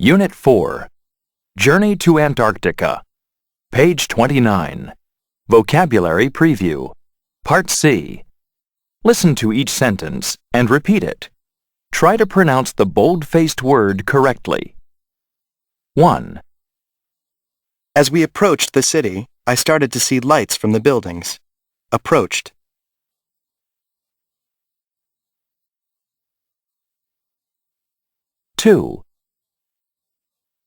Unit 4. Journey to Antarctica. Page 29. Vocabulary Preview. Part C. Listen to each sentence and repeat it. Try to pronounce the bold-faced word correctly. 1. As we approached the city, I started to see lights from the buildings. Approached. 2.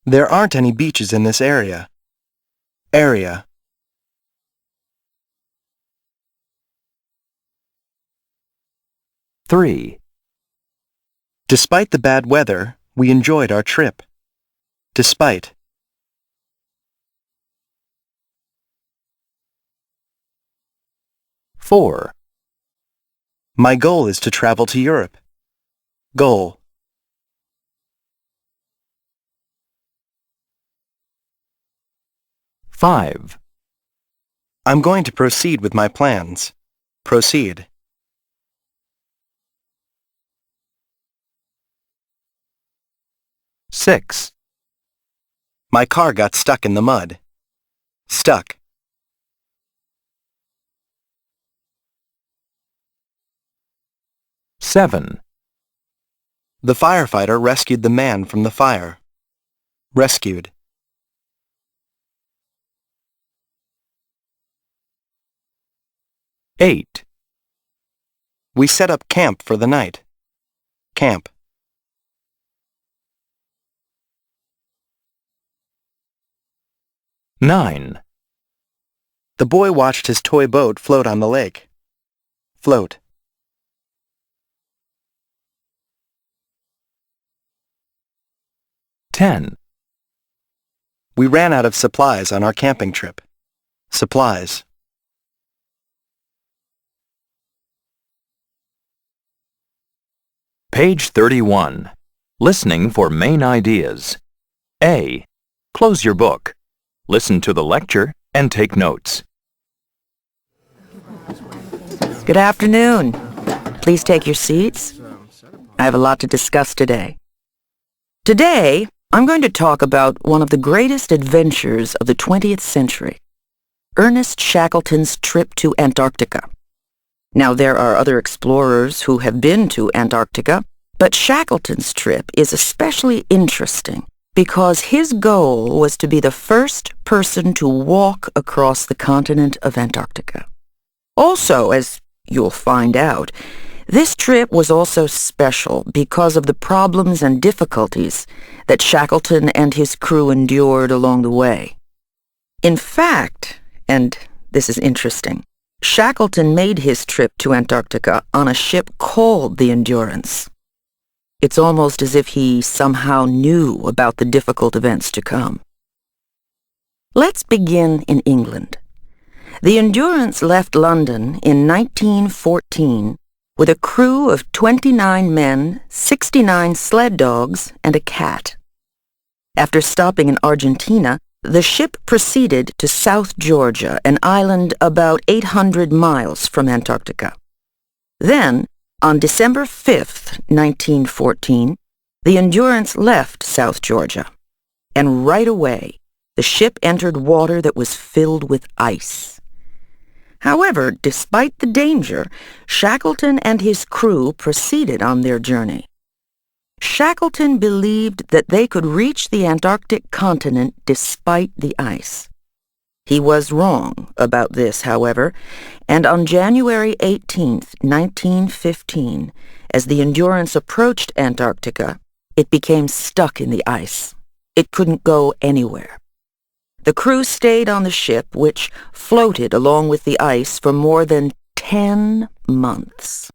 There aren't any beaches in this area. Area. 3. Despite the bad weather, we enjoyed our trip. Despite. 4. My goal is to travel to Europe. Goal. 5. I'm going to proceed with my plans. Proceed. 6. My car got stuck in the mud. Stuck. 7. The firefighter rescued the man from the fire. Rescued. 8. We set up camp for the night. Camp. 9. The boy watched his toy boat float on the lake. Float. 10. We ran out of supplies on our camping trip. Supplies. 'Page 31. Listening for main ideas. A. Close your book. Listen to the lecture and take notes. Good afternoon. Please take your seats. I have a lot to discuss today. Today, I'm going to talk about one of the greatest adventures of the 20th century, Ernest Shackleton's trip to Antarctica. Now, there are other explorers who have been to Antarctica, but Shackleton's trip is especially interesting because his goal was to be the first person to walk across the continent of Antarctica. Also, as you'll find out, this trip was also special because of the problems and difficulties that Shackleton and his crew endured along the way. In fact, and this is interesting, Shackleton made his trip to Antarctica on a ship called the Endurance. It's almost as if he somehow knew about the difficult events to come. Let's begin in England. The Endurance left London in 1914 with a crew of 29 men, 69 sled dogs, and a cat. After stopping in Argentina, the ship proceeded to South Georgia, an island about 800 miles from Antarctica. Then, on December 5th, 1914, the Endurance left South Georgia, and right away, the ship entered water that was filled with ice. However, despite the danger, Shackleton and his crew proceeded on their journey. Shackleton believed that they could reach the Antarctic continent despite the ice. He was wrong about this, however, and on January 18, 1915, as the Endurance approached Antarctica, it became stuck in the ice. It couldn't go anywhere. The crew stayed on the ship, which floated along with the ice for more than 10 months.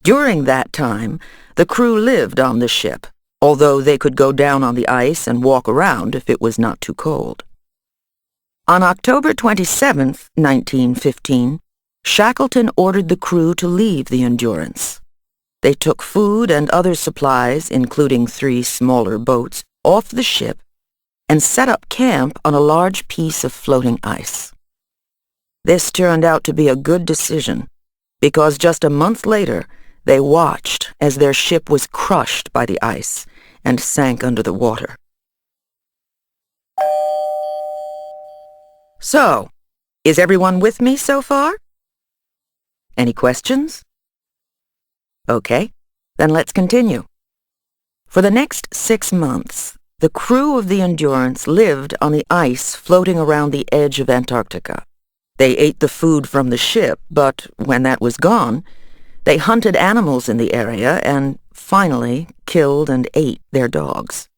During that time, the crew lived on the ship, although they could go down on the ice and walk around if it was not too cold. On October 27, 1915, Shackleton ordered the crew to leave the Endurance. They took food and other supplies, including 3 smaller boats, off the ship and set up camp on a large piece of floating ice. This turned out to be a good decision, because just a month later, they watched as their ship was crushed by the ice and sank under the water. So, is everyone with me so far? Any questions? Okay, then let's continue. For the next 6 months, the crew of the Endurance lived on the ice floating around the edge of Antarctica. They ate the food from the ship, but when that was gone, they hunted animals in the area and finally killed and ate their dogs.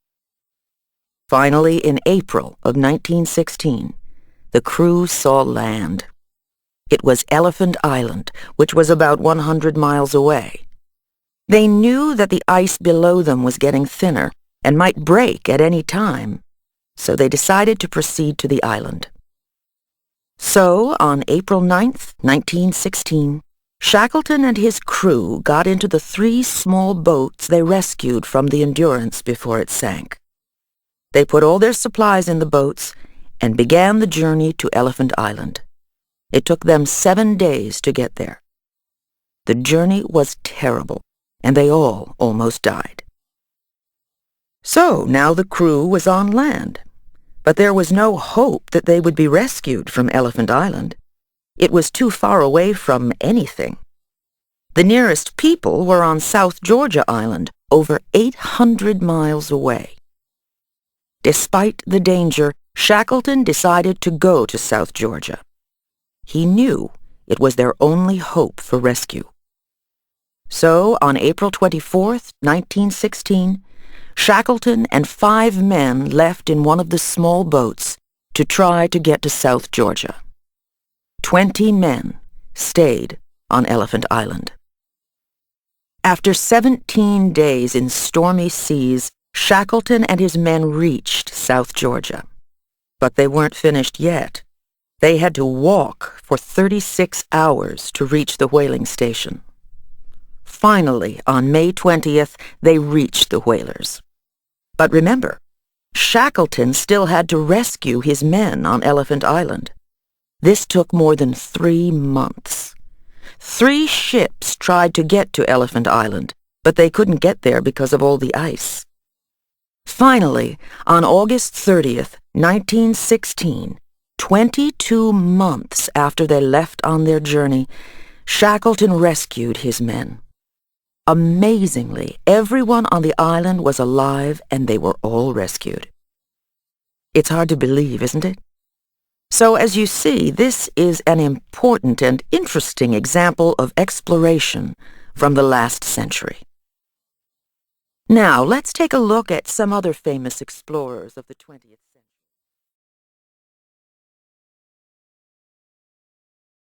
Finally, in April of 1916, the crew saw land. It was Elephant Island, which was about 100 miles away. They knew that the ice below them was getting thinner and might break at any time, so they decided to proceed to the island. So, on April 9th, 1916, Shackleton and his crew got into the 3 small boats they rescued from the Endurance before it sank. They put all their supplies in the boats and began the journey to Elephant Island. It took them 7 days to get there. The journey was terrible, and they all almost died. So now the crew was on land, but there was no hope that they would be rescued from Elephant Island. It was too far away from anything. The nearest people were on South Georgia Island, over 800 miles away. Despite the danger, Shackleton decided to go to South Georgia. He knew it was their only hope for rescue. So, on April 24th, 1916, Shackleton and 5 men left in one of the small boats to try to get to South Georgia. 20 men stayed on Elephant Island. After 17 days in stormy seas, Shackleton and his men reached South Georgia. But they weren't finished yet. They had to walk for 36 hours to reach the whaling station. Finally, on May 20th, they reached the whalers. But remember, Shackleton still had to rescue his men on Elephant Island. This took more than 3 months. 3 ships tried to get to Elephant Island, but they couldn't get there because of all the ice. Finally, on August 30th, 1916, 22 months after they left on their journey, Shackleton rescued his men. Amazingly, everyone on the island was alive and they were all rescued. It's hard to believe, isn't it? So as you see, this is an important and interesting example of exploration from the last century. Now, let's take a look at some other famous explorers of the 20th century.